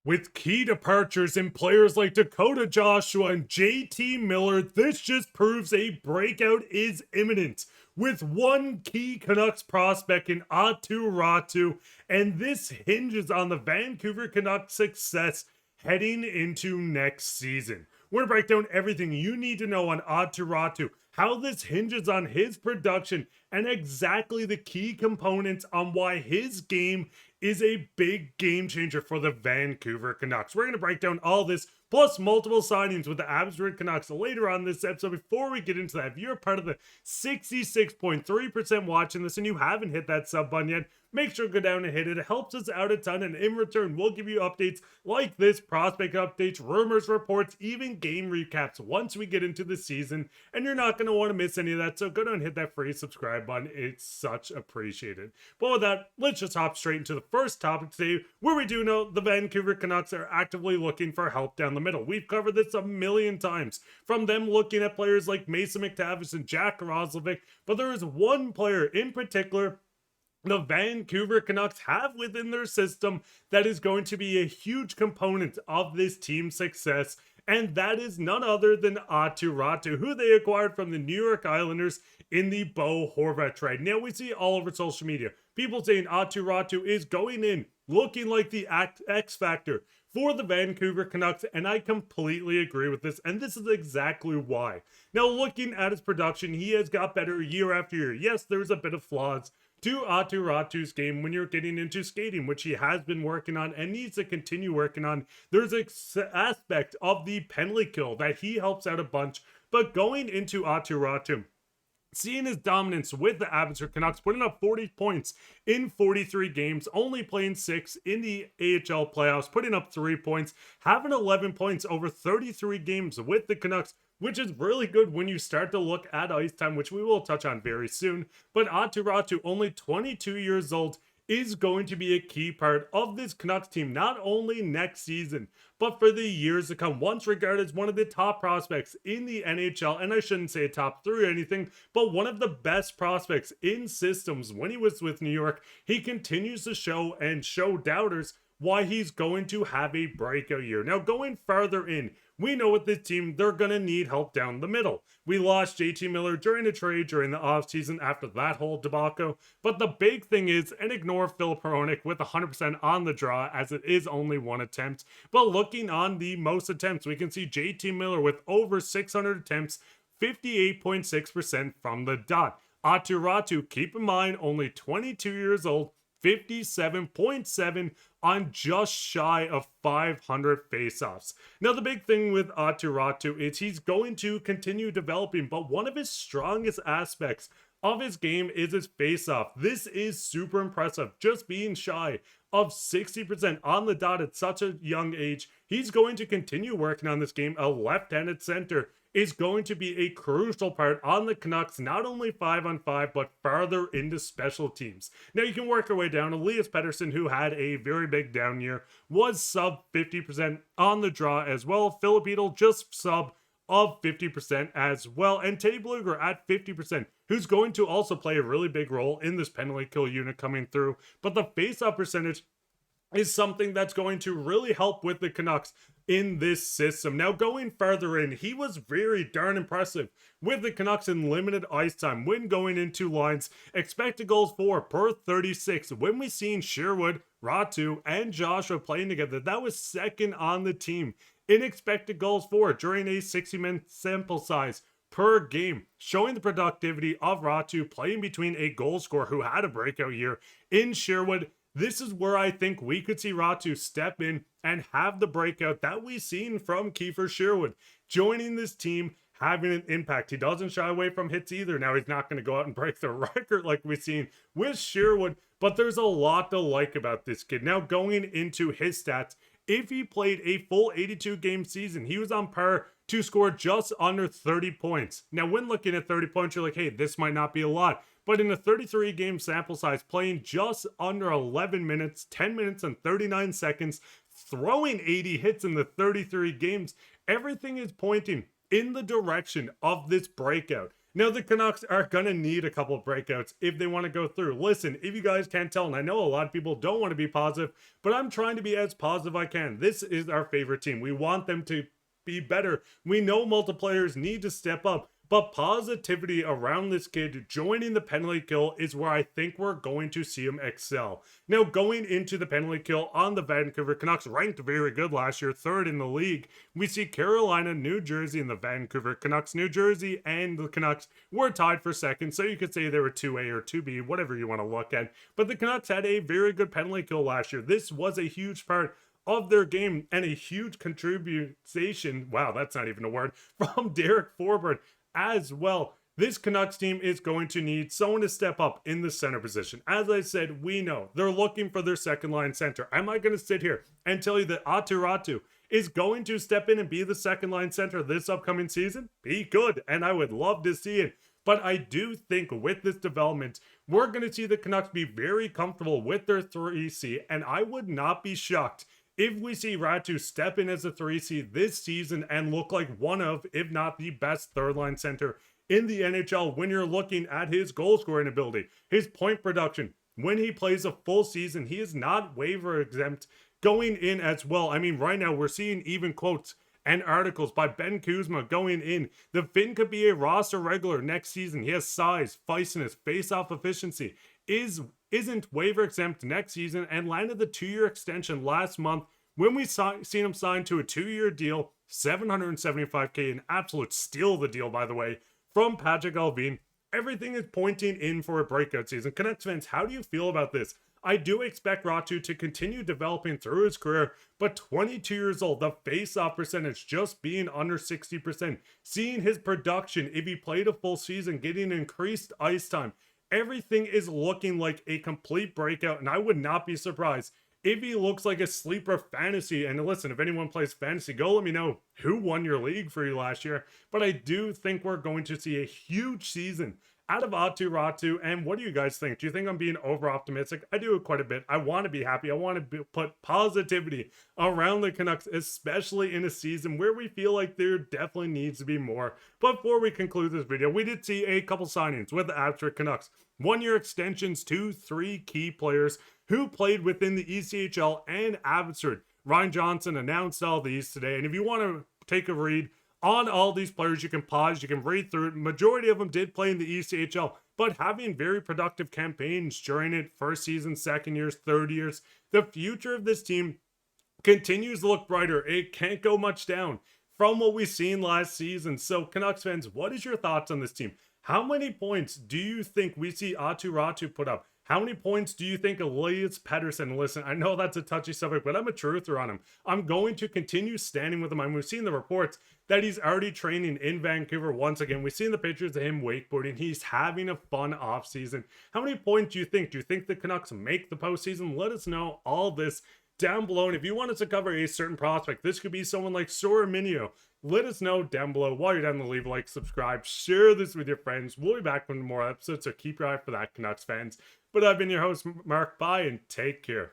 With key departures in players like Dakota Joshua and JT Miller, this just proves a breakout is imminent. With one key Canucks prospect in Aatu Raty, and this hinges on the Vancouver Canucks' success heading into next season. We're going to break down everything you need to know on Aatu Raty, how this hinges on his production, and exactly the key components on why his game is a big game changer for the Vancouver Canucks. We're going to break down all this, plus multiple signings with the Abbotsford Canucks later on this episode. Before we get into that, if you're part of the 66.3% watching this and you haven't hit that sub button yet, make sure to go down and hit it. It helps us out a ton, and in return, we'll give you updates like this, prospect updates, rumors, reports, even game recaps once we get into the season, and you're not going to want to miss any of that, so go down and hit that free subscribe button. It's such appreciated. But with that, let's just hop straight into the first topic today, where we do know the Vancouver Canucks are actively looking for help down the middle. We've covered this a million times, from them looking at players like Mason McTavish and Jack Roslovic, but there is one player in particular the Vancouver Canucks have within their system that is going to be a huge component of this team's success, and that is none other than Aatu Raty, who they acquired from the New York Islanders in the Bo Horvat trade. Now, we see all over social media people saying Aatu Raty is going in looking like the X factor for the Vancouver Canucks, and I completely agree with this, and this is exactly why. Now, looking at his production, he has got better year after year. Yes, there's a bit of flaws to Aatu Raty's game when you're getting into skating, which he has been working on and needs to continue working on. There's an aspect of the penalty kill that he helps out a bunch, but going into Aatu Raty, seeing his dominance with the Abbotsford Canucks, putting up 40 points in 43 games, only playing 6 in the AHL playoffs, putting up 3 points, having 11 points over 33 games with the Canucks, which is really good when you start to look at ice time, which we will touch on very soon. But Aatu Raty, only 22 years old, is going to be a key part of this Canucks team, not only next season, but for the years to come. Once regarded as one of the top prospects in the NHL, and I shouldn't say top 3 or anything, but one of the best prospects in systems when he was with New York, he continues to show and show doubters why he's going to have a breakout year. Now, going farther in, we know with this team, they're going to need help down the middle. We lost JT Miller during the trade during the offseason after that whole debacle. But the big thing is, and ignore Filip Hronek with 100% on the draw as it is only one attempt. But looking on the most attempts, we can see JT Miller with over 600 attempts, 58.6% from the dot. Aatu Raty, keep in mind, only 22 years old, 57.7 on just shy of 500 faceoffs. Now, the big thing with Aatu Raty is he's going to continue developing, but one of his strongest aspects of his game is his faceoff. This is super impressive, just being shy of 60% on the dot at such a young age. He's going to continue working on this game. A left-handed center is going to be a crucial part on the Canucks, not only 5-on-5, but farther into special teams. Now, you can work your way down. Elias Pettersson, who had a very big down year, was sub 50% on the draw as well. Filip Hronek just sub of 50% as well. And Teddy Blueger at 50%, who's going to also play a really big role in this penalty kill unit coming through. But the face-off percentage is something that's going to really help with the Canucks in this system. Now, going further in, he was very darn impressive with the Canucks in limited ice time when going into lines. Expected goals for per 36. When we seen Sherwood, Raty, and Joshua playing together, that was second on the team in expected goals for during a 60-minute sample size per game, showing the productivity of Raty playing between a goal scorer who had a breakout year in Sherwood. This is where I think we could see Raty step in and have the breakout that we've seen from Kiefer Sherwood. Joining this team, having an impact. He doesn't shy away from hits either. Now, he's not going to go out and break the record like we've seen with Sherwood, but there's a lot to like about this kid. Now, going into his stats, if he played a full 82-game season, he was on par to score just under 30 points. Now, when looking at 30 points, you're like, hey, this might not be a lot. But in a 33-game sample size, playing just under 11 minutes, 10 minutes and 39 seconds, throwing 80 hits in the 33 games, everything is pointing in the direction of this breakout. Now, the Canucks are going to need a couple of breakouts if they want to go through. Listen, if you guys can't tell, and I know a lot of people don't want to be positive, but I'm trying to be as positive I can. This is our favorite team. We want them to be better. We know multiplayers need to step up, but positivity around this kid joining the penalty kill is where I think we're going to see him excel. Now, going into the penalty kill on the Vancouver Canucks, ranked very good last year, third in the league. We see Carolina, New Jersey, and the Vancouver Canucks. New Jersey and the Canucks were tied for second, so you could say they were 2A or 2B, whatever you want to look at. But the Canucks had a very good penalty kill last year. This was a huge part of their game and a huge contribution, wow, that's not even a word, from Derek Forbort as well. This Canucks team is going to need someone to step up in the center position. As I said, we know they're looking for their second line center. Am I going to sit here and tell you that Aatu Raty is going to step in and be the second line center this upcoming season? Be good, and I would love to see it. But I do think with this development, we're going to see the Canucks be very comfortable with their 3C, and I would not be shocked if we see Raty step in as a 3C this season and look like one of, if not the best third line center in the NHL when you're looking at his goal scoring ability, his point production. When he plays a full season, he is not waiver exempt going in as well. I mean, right now we're seeing even quotes and articles by Ben Kuzma going in. The Finn could be a roster regular next season. He has size, feistiness, face-off efficiency. Isn't waiver exempt next season and landed the 2-year extension last month when we seen him sign to a 2-year deal, $775K, an absolute steal of the deal, by the way, from Patrik Allvin. Everything is pointing in for a breakout season. Canucks fans, how do you feel about this? I do expect Raty to continue developing through his career, but 22 years old, the face-off percentage just being under 60%, seeing his production if he played a full season, getting increased ice time, everything is looking like a complete breakout, and I would not be surprised if he looks like a sleeper fantasy. And listen, if anyone plays fantasy, go let me know who won your league for you last year. But I do think we're going to see a huge season out of Aatu Raty. And what do you guys think? Do you think I'm being over optimistic? I do quite a bit. I want to be happy. I want to put positivity around the Canucks, especially in a season where we feel like there definitely needs to be more. But before we conclude this video, we did see a couple signings with the Abbotsford Canucks. 1-year extensions to 3 key players who played within the ECHL and Abbotsford. Ryan Johnson announced all these today. And if you want to take a read on all these players, you can pause, you can read through it. Majority of them did play in the ECHL, but having very productive campaigns during it, first season, second years, third years. The future of this team continues to look brighter. It can't go much down from what we've seen last season. So Canucks fans, what is your thoughts on this team? How many points do you think we see Aatu Raty put up? How many points do you think Elias Pettersson? Listen, I know that's a touchy subject, but I'm a truther on him. I'm going to continue standing with him. And we've seen the reports that he's already training in Vancouver once again. We've seen the pictures of him wakeboarding. He's having a fun offseason. How many points do you think? Do you think the Canucks make the postseason? Let us know all this down below. And if you want us to cover a certain prospect, this could be someone like Sora Minio. Let us know down below. While you're down there, leave a like, subscribe, share this with your friends. We'll be back with more episodes, so keep your eye for that, Canucks fans. But I've been your host, Mark. Bye, and take care.